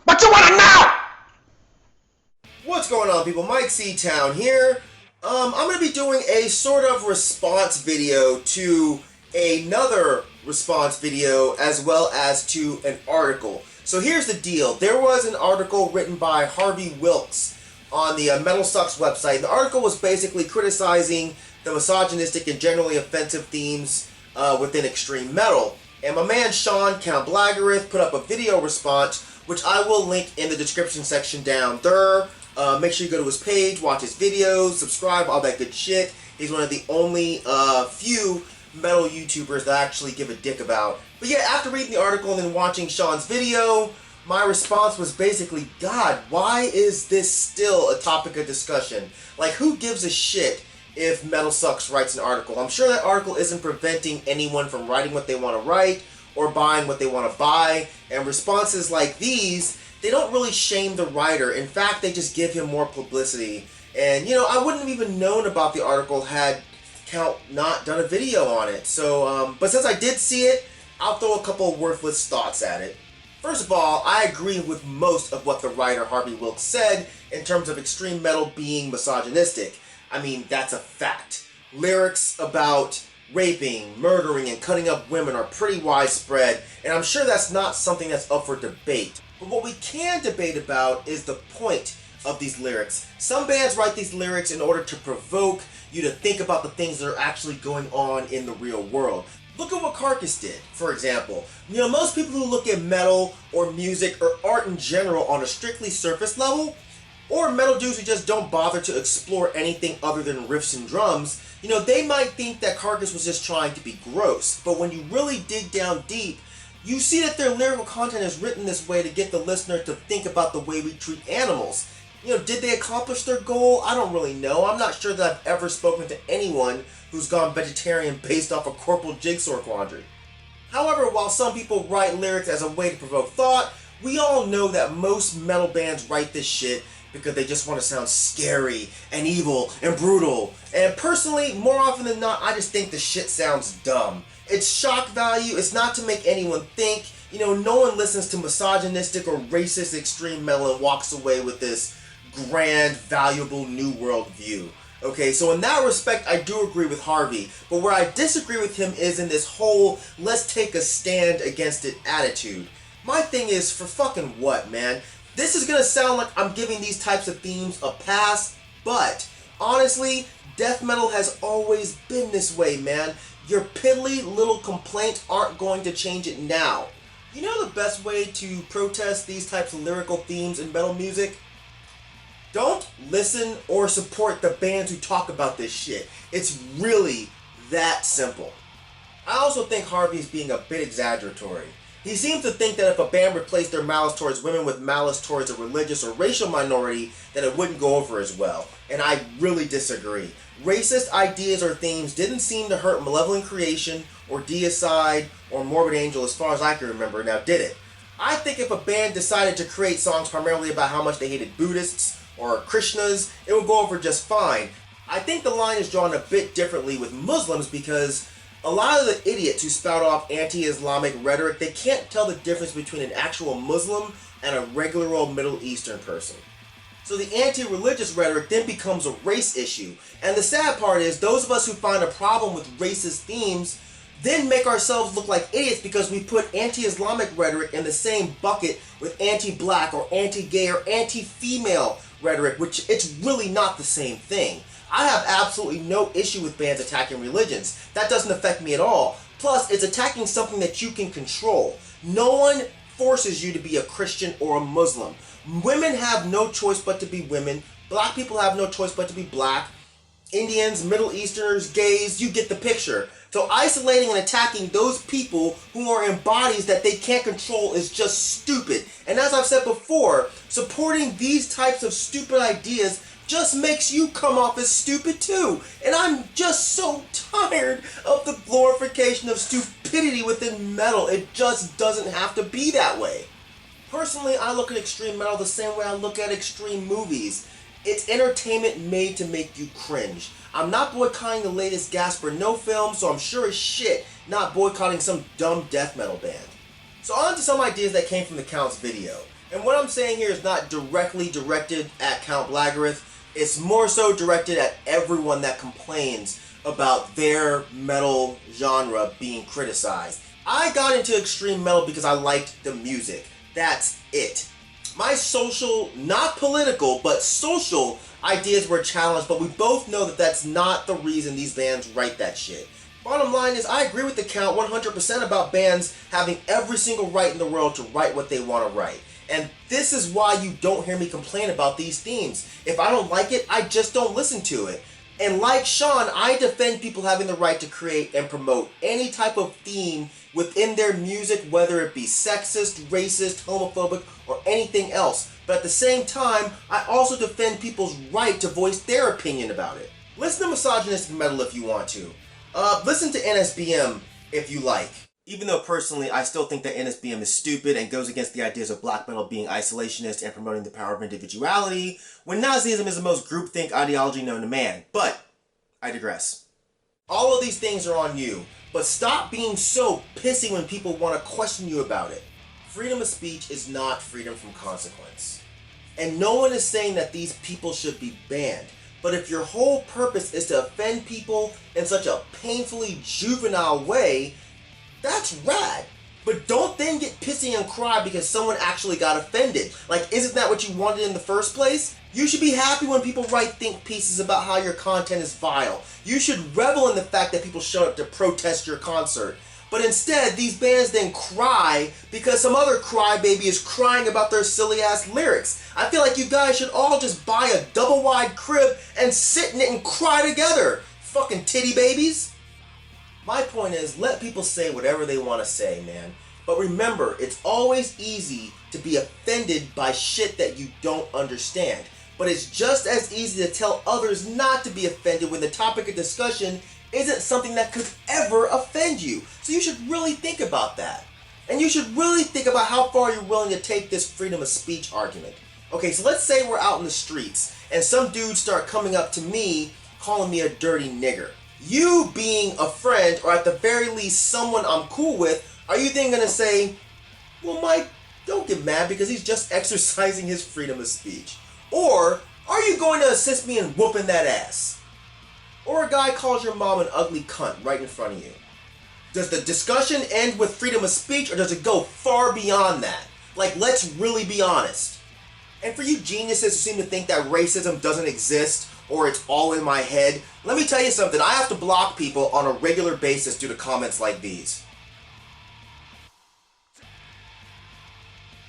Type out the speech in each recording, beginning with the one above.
What you wanna know? What's going on, people? Myke C-Town here. I'm going to be doing a sort of response video to another response video as well as to an article. So here's the deal. There was an article written by Harvey Wilkes on the Metal Sucks website. The article was basically criticizing the misogynistic and generally offensive themes within extreme metal. And my man Sean Count Blaggerith put up a video response, which I will link in the description section down there. Make sure you go to his page, watch his videos, subscribe, all that good shit. He's one of the only few metal YouTubers that I actually give a dick about. But yeah, after reading the article and then watching Sean's video, my response was basically, God, why is this still a topic of discussion? Like, who gives a shit if Metal Sucks writes an article? I'm sure that article isn't preventing anyone from writing what they want to write or buying what they want to buy. And responses like these, they don't really shame the writer. In fact, they just give him more publicity. And, you know, I wouldn't have even known about the article had Count not done a video on it. So, but since I did see it, I'll throw a couple of worthless thoughts at it. First of all, I agree with most of what the writer Harvey Wilkes said in terms of extreme metal being misogynistic. I mean, that's a fact. Lyrics about raping, murdering, and cutting up women are pretty widespread, and I'm sure that's not something that's up for debate. But what we can debate about is the point of these lyrics. Some bands write these lyrics in order to provoke you to think about the things that are actually going on in the real world. Look at what Carcass did, for example. You know, most people who look at metal or music or art in general on a strictly surface level, or metal dudes who just don't bother to explore anything other than riffs and drums, you know, they might think that Carcass was just trying to be gross. But when you really dig down deep, you see that their lyrical content is written this way to get the listener to think about the way we treat animals. You know, did they accomplish their goal? I don't really know. I'm not sure that I've ever spoken to anyone who's gone vegetarian based off a corporal jigsaw quandary. However, while some people write lyrics as a way to provoke thought, we all know that most metal bands write this shit because they just want to sound scary and evil and brutal. And personally, more often than not, I just think the shit sounds dumb. It's shock value. It's not to make anyone think. You know, no one listens to misogynistic or racist extreme metal and walks away with this grand, valuable new world view. Okay, so in that respect, I do agree with Harvey. But where I disagree with him is in this whole let's take a stand against it attitude. My thing is, for fucking what, man? This is gonna sound like I'm giving these types of themes a pass, but honestly, death metal has always been this way, man. Your piddly little complaints aren't going to change it now. You know the best way to protest these types of lyrical themes in metal music? Don't listen or support the bands who talk about this shit. It's really that simple. I also think Harvey's being a bit exaggeratory. He seems to think that if a band replaced their malice towards women with malice towards a religious or racial minority, that it wouldn't go over as well. And I really disagree. Racist ideas or themes didn't seem to hurt Malevolent Creation or Deicide or Morbid Angel as far as I can remember, now did it? I think if a band decided to create songs primarily about how much they hated Buddhists or Krishnas, it would go over just fine. I think the line is drawn a bit differently with Muslims because a lot of the idiots who spout off anti-Islamic rhetoric, they can't tell the difference between an actual Muslim and a regular old Middle Eastern person. So the anti-religious rhetoric then becomes a race issue. And the sad part is, those of us who find a problem with racist themes then make ourselves look like idiots because we put anti-Islamic rhetoric in the same bucket with anti-black or anti-gay or anti-female rhetoric, which it's really not the same thing. I have absolutely no issue with bands attacking religions. That doesn't affect me at all. Plus, it's attacking something that you can control. No one forces you to be a Christian or a Muslim. Women have no choice but to be women. Black people have no choice but to be black. Indians, Middle Easterners, gays, you get the picture. So isolating and attacking those people who are in bodies that they can't control is just stupid. And as I've said before, supporting these types of stupid ideas just makes you come off as stupid too. And I'm just so tired of the glorification of stupidity within metal. It just doesn't have to be that way. Personally, I look at extreme metal the same way I look at extreme movies. It's entertainment made to make you cringe. I'm not boycotting the latest Gasper No film, so I'm sure as shit not boycotting some dumb death metal band. So on to some ideas that came from the Count's video. And what I'm saying here is not directly directed at Count Blaggerith, it's more so directed at everyone that complains about their metal genre being criticized. I got into extreme metal because I liked the music. That's it. My social, not political, but social ideas were challenged, but we both know that that's not the reason these bands write that shit. Bottom line is, I agree with the Count 100% about bands having every single right in the world to write what they want to write. And this is why you don't hear me complain about these themes. If I don't like it, I just don't listen to it. And like Sean, I defend people having the right to create and promote any type of theme within their music, whether it be sexist, racist, homophobic, or anything else. But at the same time, I also defend people's right to voice their opinion about it. Listen to misogynistic metal if you want to. Listen to NSBM if you like. Even though personally I still think that NSBM is stupid and goes against the ideas of black metal being isolationist and promoting the power of individuality, when Nazism is the most groupthink ideology known to man. But I digress. All of these things are on you, but stop being so pissy when people want to question you about it. Freedom of speech is not freedom from consequence. And no one is saying that these people should be banned. But if your whole purpose is to offend people in such a painfully juvenile way, that's rad. But don't then get pissy and cry because someone actually got offended. Like, isn't that what you wanted in the first place? You should be happy when people write think pieces about how your content is vile. You should revel in the fact that people showed up to protest your concert. But instead, these bands then cry because some other crybaby is crying about their silly ass lyrics. I feel like you guys should all just buy a double wide crib and sit in it and cry together. Fucking titty babies. My point is, let people say whatever they want to say, man. But remember, it's always easy to be offended by shit that you don't understand. But it's just as easy to tell others not to be offended when the topic of discussion isn't something that could ever offend you. So you should really think about that. And you should really think about how far you're willing to take this freedom of speech argument. Okay, so let's say we're out in the streets and some dudes start coming up to me calling me a dirty nigger. You being a friend, or at the very least someone I'm cool with, are you then going to say, well, Myke, don't get mad because he's just exercising his freedom of speech? Or are you going to assist me in whooping that ass? Or a guy calls your mom an ugly cunt right in front of you. Does the discussion end with freedom of speech, or does it go far beyond that? Like, let's really be honest. And for you geniuses who seem to think that racism doesn't exist, or it's all in my head, let me tell you something. I have to block people on a regular basis due to comments like these.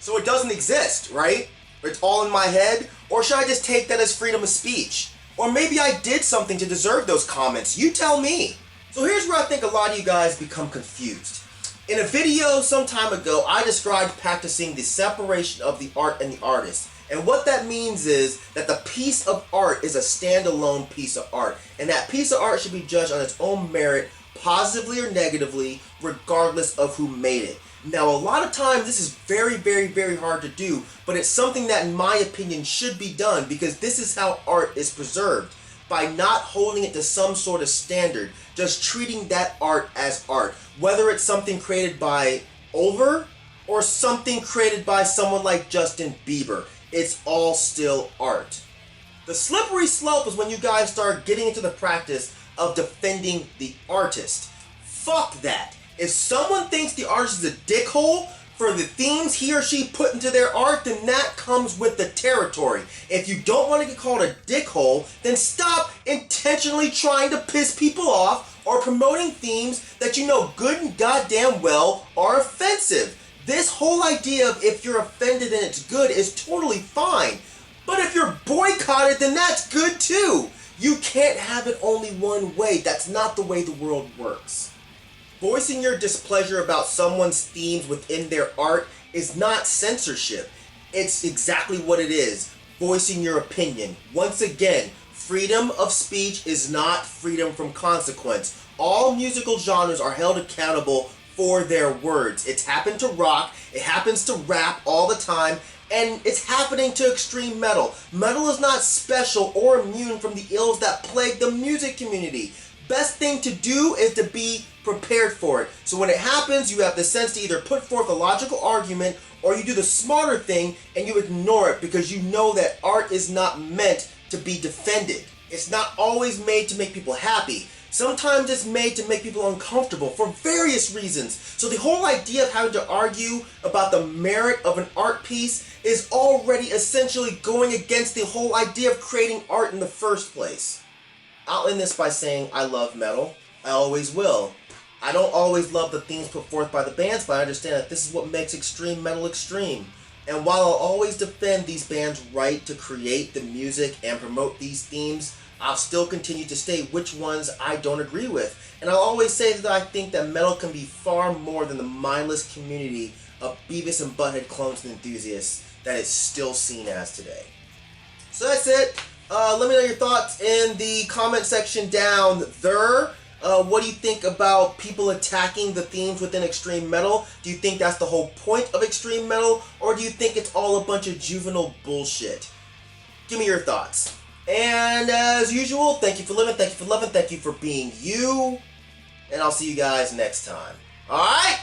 So it doesn't exist, right? It's all in my head? Or should I just take that as freedom of speech? Or maybe I did something to deserve those comments. You tell me. So here's where I think a lot of you guys become confused. In a video some time ago, I described practicing the separation of the art and the artist. And what that means is that the piece of art is a standalone piece of art. And that piece of art should be judged on its own merit, positively or negatively, regardless of who made it. Now, a lot of times this is very, very, very hard to do, but it's something that, in my opinion, should be done because this is how art is preserved. By not holding it to some sort of standard, just treating that art as art. Whether it's something created by Ulver or something created by someone like Justin Bieber. It's all still art. The slippery slope is when you guys start getting into the practice of defending the artist. Fuck that. If someone thinks the artist is a dickhole for the themes he or she put into their art, then that comes with the territory. If you don't want to get called a dickhole, then stop intentionally trying to piss people off or promoting themes that you know good and goddamn well are offensive. This whole idea of if you're offended and it's good is totally fine. But if you're boycotted, then that's good too. You can't have it only one way. That's not the way the world works. Voicing your displeasure about someone's themes within their art is not censorship. It's exactly what it is. Voicing your opinion. Once again, freedom of speech is not freedom from consequence. All musical genres are held accountable for their words. It's happened to rock, it happens to rap all the time, and it's happening to extreme metal. Metal is not special or immune from the ills that plague the music community. best thing to do is to be prepared for it. So when it happens, you have the sense to either put forth a logical argument, or you do the smarter thing and you ignore it, because you know that art is not meant to be defended. It's not always made to make people happy. Sometimes it's made to make people uncomfortable for various reasons. So the whole idea of having to argue about the merit of an art piece is already essentially going against the whole idea of creating art in the first place. I'll end this by saying I love metal. I always will. I don't always love the themes put forth by the bands, but I understand that this is what makes extreme metal extreme. And while I'll always defend these bands' right to create the music and promote these themes, I'll still continue to state which ones I don't agree with. And I'll always say that I think that metal can be far more than the mindless community of Beavis and Butthead clones and enthusiasts that it's still seen as today. So that's it. Let me know your thoughts in the comment section down there. What do you think about people attacking the themes within extreme metal? Do you think that's the whole point of extreme metal? Or do you think it's all a bunch of juvenile bullshit? Give me your thoughts. And as usual, thank you for living, thank you for loving, thank you for being you. And I'll see you guys next time. Alright?